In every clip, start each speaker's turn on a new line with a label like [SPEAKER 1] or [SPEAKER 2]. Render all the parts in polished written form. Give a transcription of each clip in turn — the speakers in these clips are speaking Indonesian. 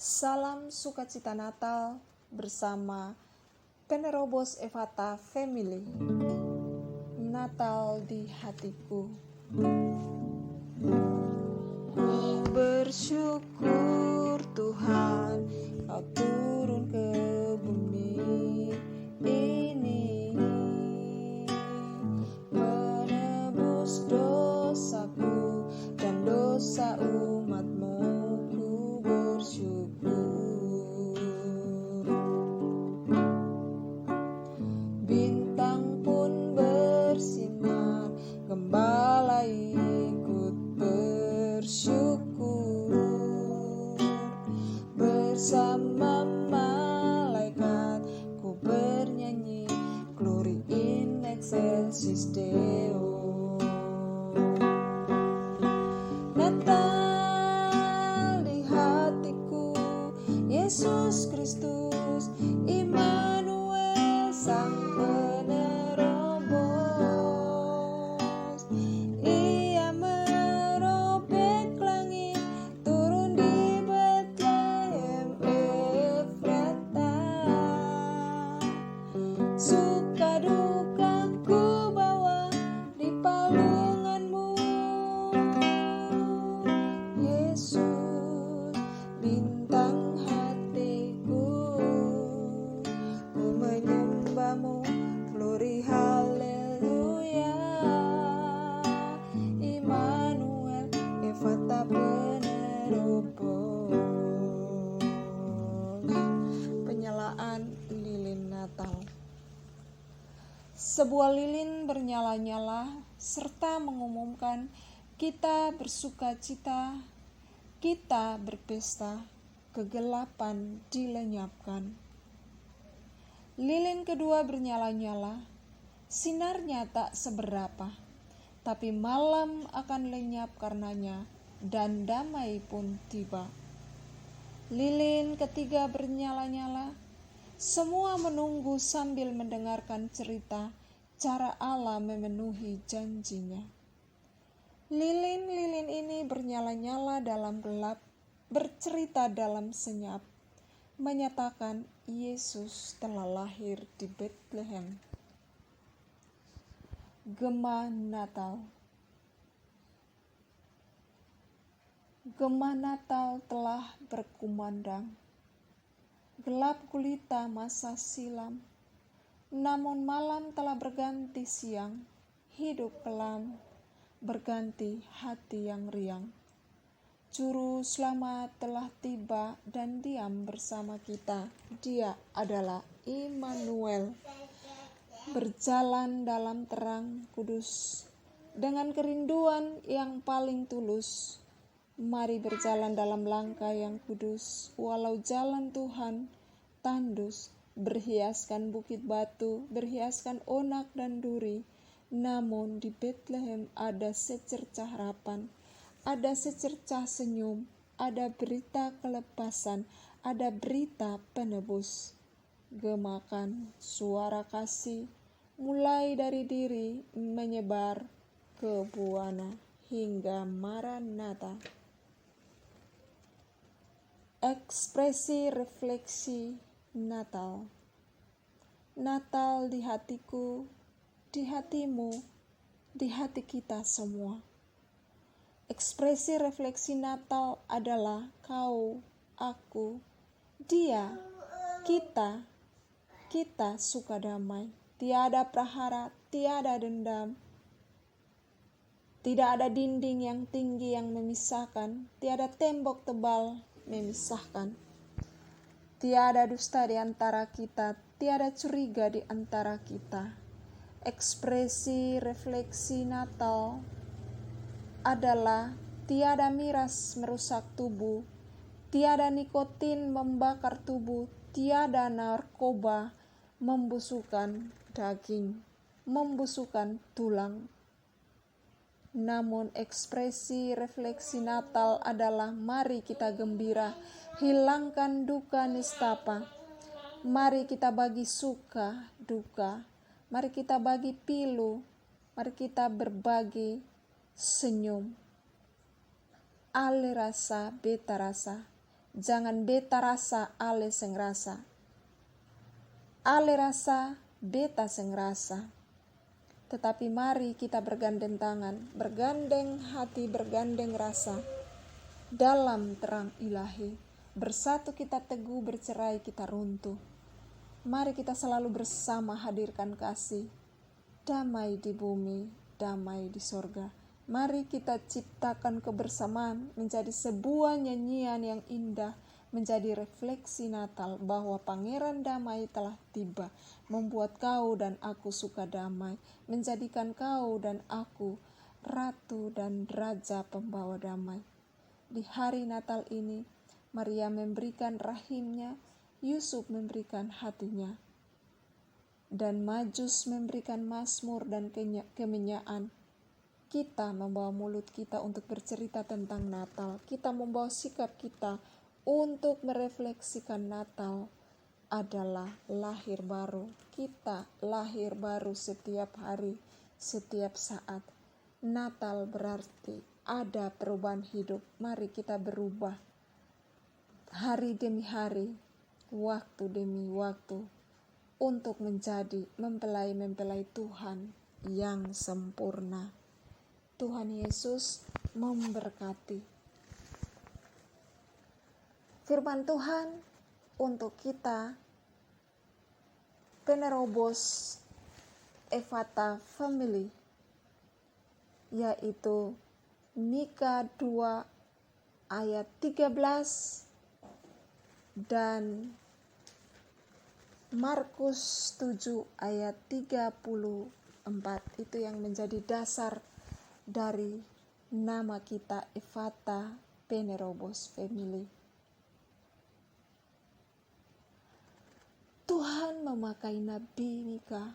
[SPEAKER 1] Salam sukacita Natal bersama Penerobos Evata Family. Natal di hatiku. Ku bersyukur Tuhan, Kau turun ke bumi ini, menebus dosaku dan dosa umat-Mu. Ku bersyukur. Bintang pun bersinar, gembala ikut bersyukur. Bersama malaikat ku bernyanyi, Glory in excelsis Deo. Natal di hatiku, Yesus Kristus Immanuel, Sang Penerobos. Ia merobek langit, turun di Betlehem Efrata. Suka duka ku bawa di palungan-Mu, Yesus, bintang hatiku. Ku menyembah-Mu, glory haleluya. Immanuel, Evata Penerobos. Penyalaan lilin Natal. Sebuah lilin bernyala-nyala serta mengumumkan kita bersuka cita, kita berpesta, kegelapan dilenyapkan. Lilin kedua bernyala-nyala, sinarnya tak seberapa, tapi malam akan lenyap karenanya dan damai pun tiba. Lilin ketiga bernyala-nyala, semua menunggu sambil mendengarkan cerita cara Allah memenuhi janjinya. Lilin-lilin ini bernyala-nyala dalam gelap, bercerita dalam senyap, menyatakan Yesus telah lahir di Betlehem. Gema Natal. Gema Natal telah berkumandang. Gelap gulita masa silam, namun malam telah berganti siang, hidup kelam, berganti hati yang riang. Juru selamat telah tiba dan diam bersama kita. Dia adalah Immanuel, berjalan dalam terang kudus, dengan kerinduan yang paling tulus. Mari berjalan dalam langkah yang kudus, walau jalan Tuhan tandus, berhiaskan bukit batu, berhiaskan onak dan duri. Namun di Betlehem ada secercah harapan, ada secercah senyum, ada berita kelepasan, ada berita penebus. Gemakan suara kasih, mulai dari diri menyebar ke buana hingga Maranatha. Ekspresi refleksi Natal. Natal di hatiku, di hatimu, di hati kita semua. Ekspresi refleksi Natal adalah kau, aku, dia, kita suka damai. Tiada prahara, tiada dendam. Tidak ada dinding yang tinggi yang memisahkan, tiada tembok tebal memisahkan. Tiada dusta di antara kita, tiada curiga di antara kita. Ekspresi refleksi Natal adalah tiada miras merusak tubuh, tiada nikotin membakar tubuh, tiada narkoba membusukkan daging, membusukkan tulang. Namun ekspresi refleksi Natal adalah mari kita gembira, hilangkan duka nistapa. Mari kita bagi suka, duka. Mari kita bagi pilu, mari kita berbagi senyum. Ale rasa, beta rasa. Jangan beta rasa ale seng rasa. Ale rasa beta seng rasa. Tetapi mari kita bergandeng tangan, bergandeng hati, bergandeng rasa dalam terang ilahi. Bersatu kita teguh, bercerai kita runtuh. Mari kita selalu bersama hadirkan kasih. Damai di bumi, damai di sorga. Mari kita ciptakan kebersamaan menjadi sebuah nyanyian yang indah, menjadi refleksi Natal bahwa Pangeran Damai telah tiba, membuat kau dan aku suka damai, menjadikan kau dan aku ratu dan raja pembawa damai. Di hari Natal ini, Maria memberikan rahimnya, Yusuf memberikan hatinya, dan Majus memberikan mazmur dan kemenyaan. Kita membawa mulut kita untuk bercerita tentang Natal. Kita membawa sikap kita untuk merefleksikan Natal adalah lahir baru. Kita lahir baru setiap hari, setiap saat. Natal berarti ada perubahan hidup. Mari kita berubah hari demi hari, waktu demi waktu, untuk menjadi mempelai-mempelai Tuhan yang sempurna. Tuhan Yesus memberkati. Firman Tuhan untuk kita, Penerobos Ephata Family, yaitu Mika 2 ayat 13 dan Markus 7 ayat 34. Itu yang menjadi dasar dari nama kita, Ephata Penerobos Family. Tuhan memakai Nabi Mika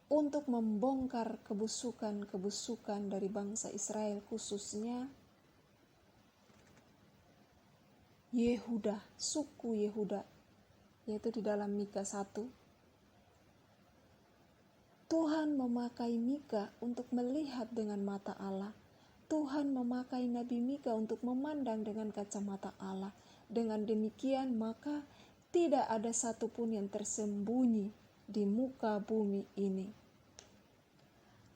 [SPEAKER 1] untuk membongkar kebusukan dari bangsa Israel, khususnya Yehuda, suku Yehuda, yaitu di dalam Mika 1. Tuhan memakai Mika untuk melihat dengan mata Allah. Tuhan memakai Nabi Mika untuk memandang dengan kacamata Allah. Dengan demikian maka tidak ada satupun yang tersembunyi di muka bumi ini.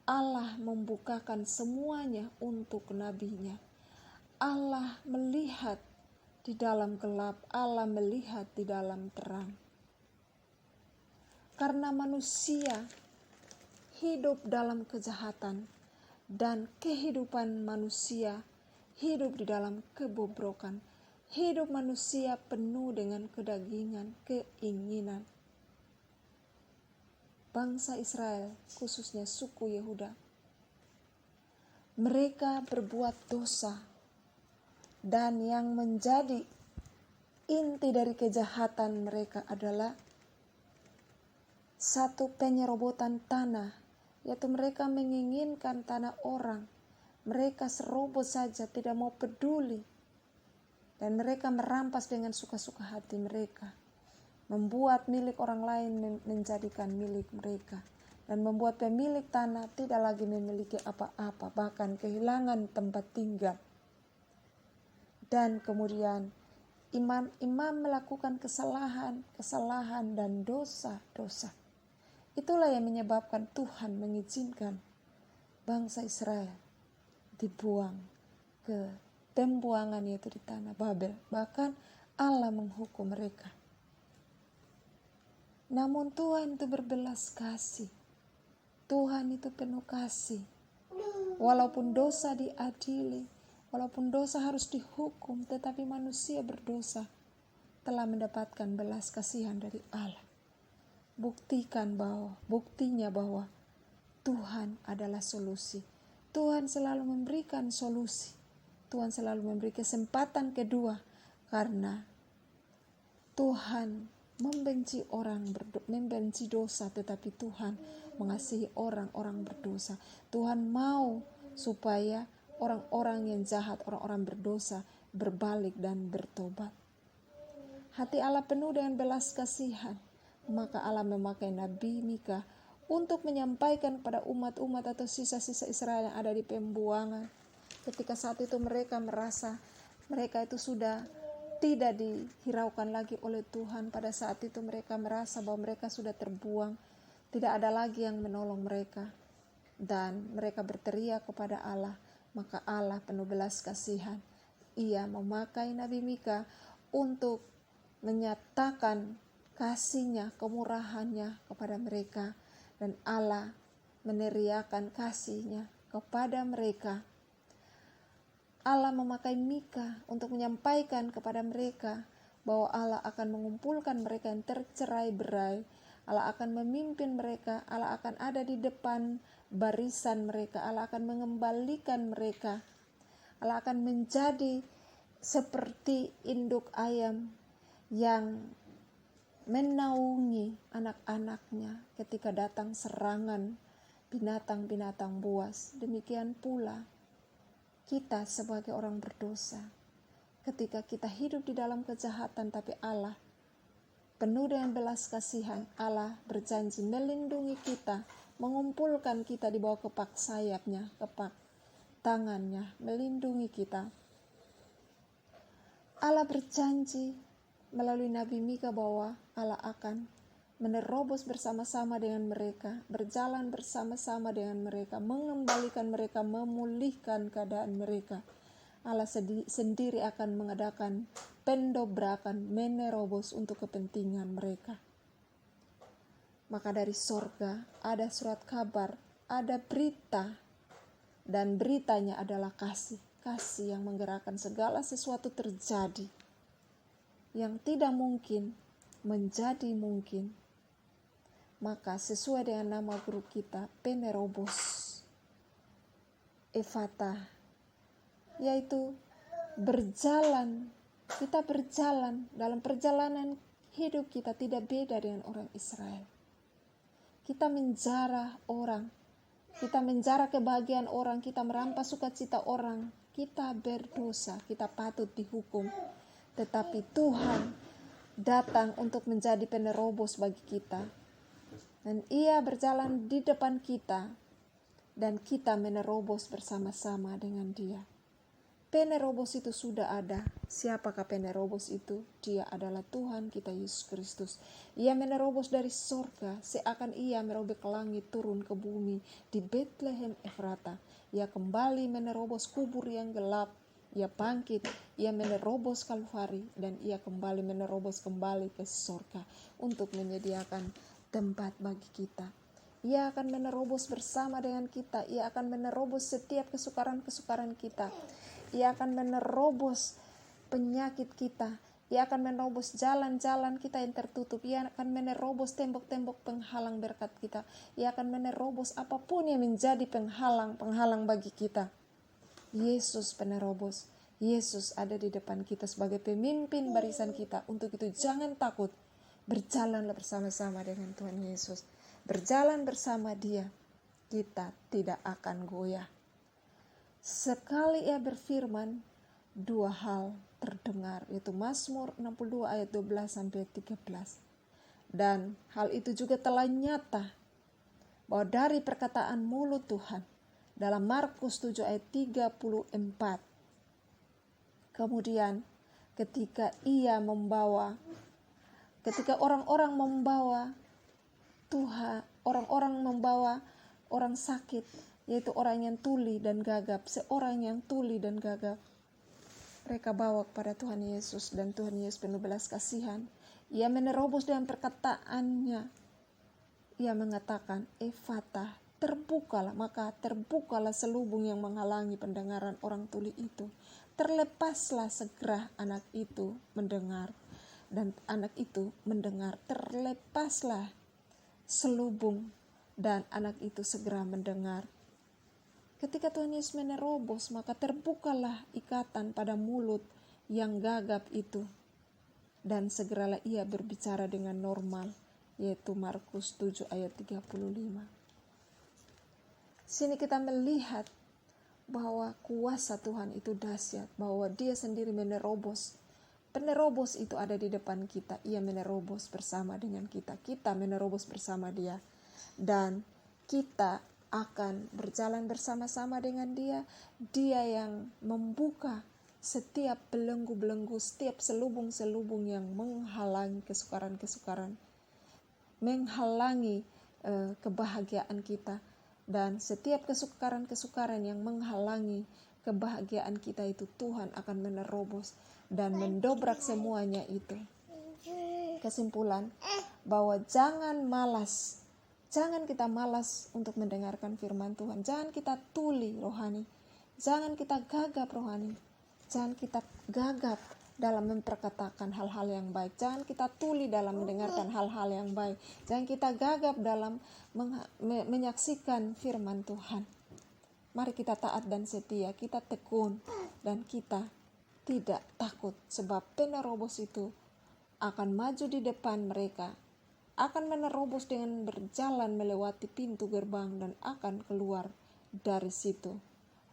[SPEAKER 1] Allah membukakan semuanya untuk nabinya. Allah melihat di dalam gelap, Allah melihat di dalam terang. Karena manusia hidup dalam kejahatan dan kehidupan manusia hidup di dalam kebobrokan. Hidup manusia penuh dengan kedagingan, keinginan. Bangsa Israel, khususnya suku Yehuda, mereka berbuat dosa, dan yang menjadi inti dari kejahatan mereka adalah satu penyerobotan tanah, yaitu mereka menginginkan tanah orang. Mereka serobot saja, tidak mau peduli. Dan mereka merampas dengan suka-suka hati mereka. Membuat milik orang lain menjadikan milik mereka. Dan membuat pemilik tanah tidak lagi memiliki apa-apa, bahkan kehilangan tempat tinggal. Dan kemudian imam melakukan kesalahan dan dosa-dosa. Itulah yang menyebabkan Tuhan mengizinkan bangsa Israel dibuang ke pembuangan, yaitu di tanah Babel. Bahkan Allah menghukum mereka. Namun Tuhan itu berbelas kasih. Tuhan itu penuh kasih. Walaupun dosa diadili, walaupun dosa harus dihukum, tetapi manusia berdosa telah mendapatkan belas kasihan dari Allah. Buktinya bahwa Tuhan adalah solusi. Tuhan selalu memberikan solusi. Tuhan selalu memberi kesempatan kedua, karena Tuhan membenci dosa, tetapi Tuhan mengasihi orang-orang berdosa. Tuhan mau supaya orang-orang yang jahat, orang-orang berdosa berbalik dan bertobat. Hati Allah penuh dengan belas kasihan, maka Allah memakai Nabi Mika untuk menyampaikan kepada umat-umat atau sisa-sisa Israel yang ada di pembuangan. Ketika saat itu mereka merasa Mereka itu sudah tidak dihiraukan lagi oleh Tuhan. Pada saat itu mereka merasa bahwa mereka sudah terbuang, tidak ada lagi yang menolong mereka, dan mereka berteriak kepada Allah. Maka Allah penuh belas kasihan, Ia memakai Nabi Mika untuk menyatakan kasih-Nya, kemurahan-Nya kepada mereka, dan Allah meneriakan kasih-Nya kepada mereka. Allah memakai Mika untuk menyampaikan kepada mereka bahwa Allah akan mengumpulkan mereka yang tercerai-berai. Allah akan memimpin mereka, Allah akan ada di depan barisan mereka, Allah akan mengembalikan mereka. Allah akan menjadi seperti induk ayam yang menaungi anak-anaknya ketika datang serangan binatang-binatang buas. Demikian pula kita sebagai orang berdosa, ketika kita hidup di dalam kejahatan, tapi Allah penuh dengan belas kasihan, Allah berjanji melindungi kita, mengumpulkan kita di bawah kepak sayapnya, kepak tangannya, melindungi kita. Allah berjanji melalui Nabi Mika bahwa Allah akan menerobos bersama-sama dengan mereka, berjalan bersama-sama dengan mereka, mengembalikan mereka, memulihkan keadaan mereka. Allah sendiri akan mengadakan pendobrakan, menerobos untuk kepentingan mereka. Maka dari sorga ada surat kabar, ada berita, dan beritanya adalah kasih. Kasih yang menggerakkan segala sesuatu terjadi. Yang tidak mungkin menjadi mungkin. Maka sesuai dengan nama guru kita, Penerobos, Ephata, yaitu berjalan. Kita berjalan dalam perjalanan hidup kita tidak beda dengan orang Israel. Kita menjarah orang, kita menjarah kebahagiaan orang, kita merampas sukacita orang. Kita berdosa, kita patut dihukum. Tetapi Tuhan datang untuk menjadi penerobos bagi kita. Dan Ia berjalan di depan kita, dan kita menerobos bersama-sama dengan Dia. Penerobos itu sudah ada. Siapakah penerobos itu? Dia adalah Tuhan kita Yesus Kristus. Ia menerobos dari sorga, seakan Ia merobek langit turun ke bumi di Bethlehem Efrata. Ia kembali menerobos kubur yang gelap. Ia bangkit, Ia menerobos Kalvari, dan Ia kembali menerobos kembali ke sorga untuk menyediakan tempat bagi kita. Ia akan menerobos bersama dengan kita. Ia akan menerobos setiap kesukaran-kesukaran kita. Ia akan menerobos penyakit kita. Ia akan menerobos jalan-jalan kita yang tertutup. Ia akan menerobos tembok-tembok penghalang berkat kita. Ia akan menerobos apapun yang menjadi penghalang bagi kita. Yesus penerobos. Yesus ada di depan kita sebagai pemimpin barisan kita. Untuk itu jangan takut. Berjalanlah bersama-sama dengan Tuhan Yesus. Berjalan bersama Dia, kita tidak akan goyah. Sekali Ia berfirman, dua hal terdengar, yaitu Mazmur 62 ayat 12-13. Dan hal itu juga telah nyata, bahwa dari perkataan mulut Tuhan, dalam Markus 7 ayat 34. Kemudian ketika orang-orang membawa Tuhan, orang-orang membawa orang sakit, yaitu orang yang tuli dan gagap, seorang yang tuli dan gagap, mereka bawa kepada Tuhan Yesus, dan Tuhan Yesus penuh belas kasihan. Ia menerobos dengan perkataannya. Ia mengatakan, Ephata, terbukalah. Maka terbukalah selubung yang menghalangi pendengaran orang tuli itu. Terlepaslah segera anak itu mendengar. Dan anak itu mendengar, terlepaslah selubung, dan anak itu segera mendengar. Ketika Tuhan Yesus menerobos, maka terbukalah ikatan pada mulut yang gagap itu, dan segeralah ia berbicara dengan normal, yaitu Markus 7 ayat 35. Sini kita melihat bahwa kuasa Tuhan itu dahsyat, bahwa Dia sendiri menerobos. Penerobos itu ada di depan kita. Ia menerobos bersama dengan kita. Kita menerobos bersama Dia. Dan kita akan berjalan bersama-sama dengan Dia. Dia yang membuka setiap belenggu-belenggu, setiap selubung-selubung yang menghalangi kesukaran-kesukaran, menghalangi kebahagiaan kita, dan setiap kesukaran-kesukaran yang menghalangi kebahagiaan kita itu Tuhan akan menerobos dan mendobrak semuanya itu. Kesimpulan bahwa jangan kita malas untuk mendengarkan firman Tuhan. Jangan kita tuli rohani, jangan kita gagap rohani, jangan kita gagap dalam memperkatakan hal-hal yang baik. Jangan kita tuli dalam mendengarkan hal-hal yang baik. Jangan kita gagap dalam menyaksikan firman Tuhan. Mari kita taat dan setia, kita tekun, dan kita tidak takut. Sebab penerobos itu akan maju di depan mereka, akan menerobos dengan berjalan melewati pintu gerbang dan akan keluar dari situ.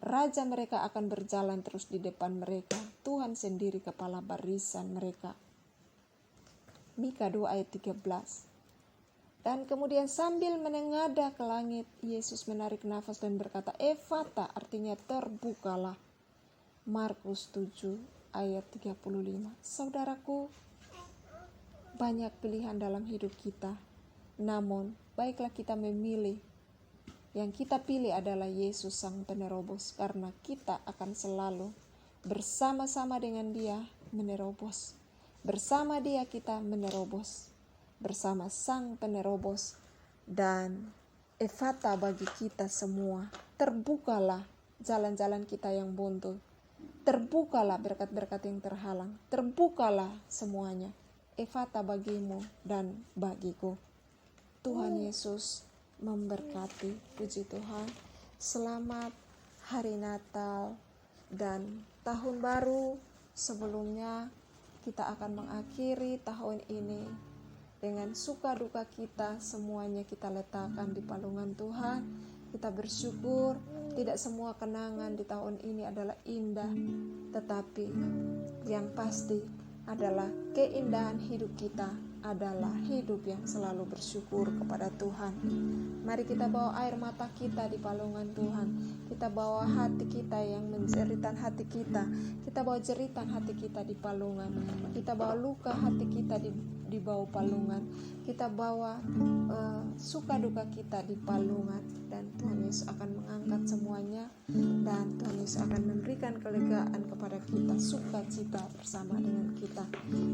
[SPEAKER 1] Raja mereka akan berjalan terus di depan mereka. Tuhan sendiri kepala barisan mereka. Mika 2 ayat 13. Dan kemudian sambil menengadah ke langit, Yesus menarik nafas dan berkata, Efata, artinya terbukalah. Markus 7 ayat 35. Saudaraku, banyak pilihan dalam hidup kita. Namun, baiklah kita memilih. Yang kita pilih adalah Yesus Sang Penerobos, karena kita akan selalu bersama-sama dengan Dia menerobos. Bersama Dia kita menerobos, bersama Sang Penerobos. Dan Efata bagi kita semua, terbukalah jalan-jalan kita yang buntu, terbukalah berkat-berkat yang terhalang, terbukalah semuanya. Efata bagimu dan bagiku. Tuhan Yesus memberkati. Puji Tuhan. Selamat hari Natal dan tahun baru. Sebelumnya kita akan mengakhiri tahun ini dengan suka duka kita, semuanya kita letakkan di palungan Tuhan. Kita bersyukur tidak semua kenangan di tahun ini adalah indah, tetapi yang pasti adalah keindahan hidup kita adalah hidup yang selalu bersyukur kepada Tuhan. Mari kita bawa air mata kita di palungan Tuhan. Kita bawa hati kita yang menjeritan hati kita. Kita bawa jeritan hati kita di palungan. Kita bawa luka hati kita di bawah palungan. Kita bawa suka duka kita di palungan. Dan Tuhan Yesus akan mengangkat semuanya. Dan Tuhan Yesus akan memberikan kelegaan kepada kita, sukacita bersama dengan kita.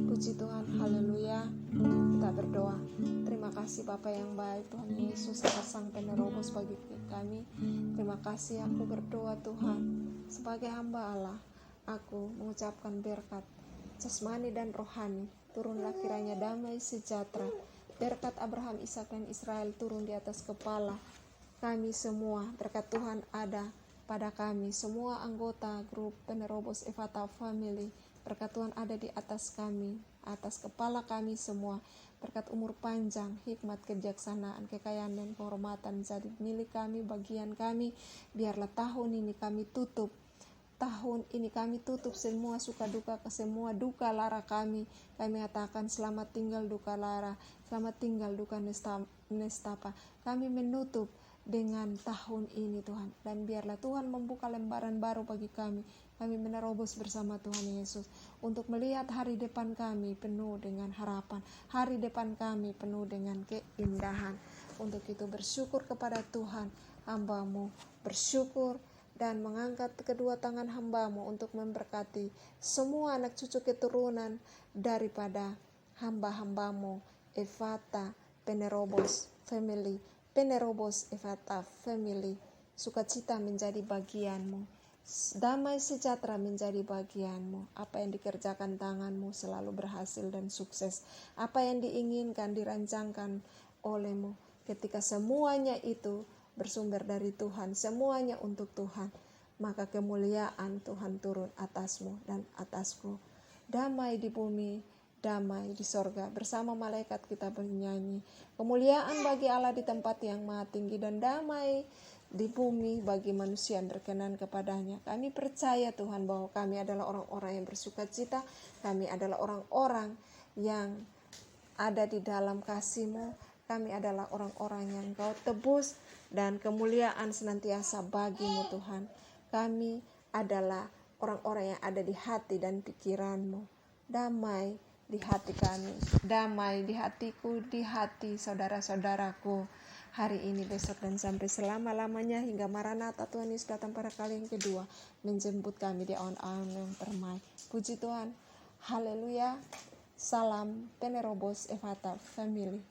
[SPEAKER 1] Puji Tuhan, haleluya. Kita berdoa. Terima kasih Bapa yang baik, Tuhan Yesus Sang Penerobos bagi kami. Terima kasih, aku berdoa Tuhan, sebagai hamba Allah, aku mengucapkan berkat jasmani dan rohani. Turunlah kiranya damai sejahtera, berkat Abraham, Ishak dan Israel turun di atas kepala kami semua. Berkat Tuhan ada pada kami semua anggota grup Penerobos Efata Family. Berkat Tuhan ada di atas kami, atas kepala kami semua. Berkat umur panjang, hikmat, kebijaksanaan, kekayaan dan kehormatan jadi milik kami, bagian kami. Biarlah tahun ini kami tutup. Tahun ini kami tutup semua suka duka, ke semua duka lara kami. Kami katakan selamat tinggal duka lara, selamat tinggal duka nestapa. Kami menutup dengan tahun ini Tuhan. Dan biarlah Tuhan membuka lembaran baru bagi kami. Kami menerobos bersama Tuhan Yesus untuk melihat hari depan kami penuh dengan harapan. Hari depan kami penuh dengan keindahan. Untuk itu bersyukur kepada Tuhan, hamba-Mu bersyukur dan mengangkat kedua tangan hamba-Mu untuk memberkati semua anak cucu keturunan daripada hamba-hamba-Mu Efata Penerobos Family. Penerobos Efata Family. Sukacita menjadi bagian-Mu. Damai sejahtera menjadi bagian-Mu. Apa yang dikerjakan tangan-Mu selalu berhasil dan sukses. Apa yang diinginkan, dirancangkan oleh-Mu. Ketika semuanya itu bersumber dari Tuhan, semuanya untuk Tuhan, maka kemuliaan Tuhan turun atas-Mu dan atasku. Damai di bumi, damai di sorga. Bersama malaikat kita bernyanyi. Kemuliaan bagi Allah di tempat yang maha tinggi, dan damai di bumi bagi manusia yang berkenan kepadanya. Kami percaya Tuhan bahwa kami adalah orang-orang yang bersuka cita. Kami adalah orang-orang yang ada di dalam kasih-Mu. Kami adalah orang-orang yang Kau tebus, dan kemuliaan senantiasa bagi-Mu Tuhan. Kami adalah orang-orang yang ada di hati dan pikiranmu. Damai di hati kami, damai di hatiku, di hati saudara-saudaraku. Hari ini, besok, dan sampai selama-lamanya hingga Maranatha Tuhan Yesus datang pada kali yang kedua menjemput kami di awan-awan yang permai. Puji Tuhan, haleluya. Salam Penerobos Ephata Family.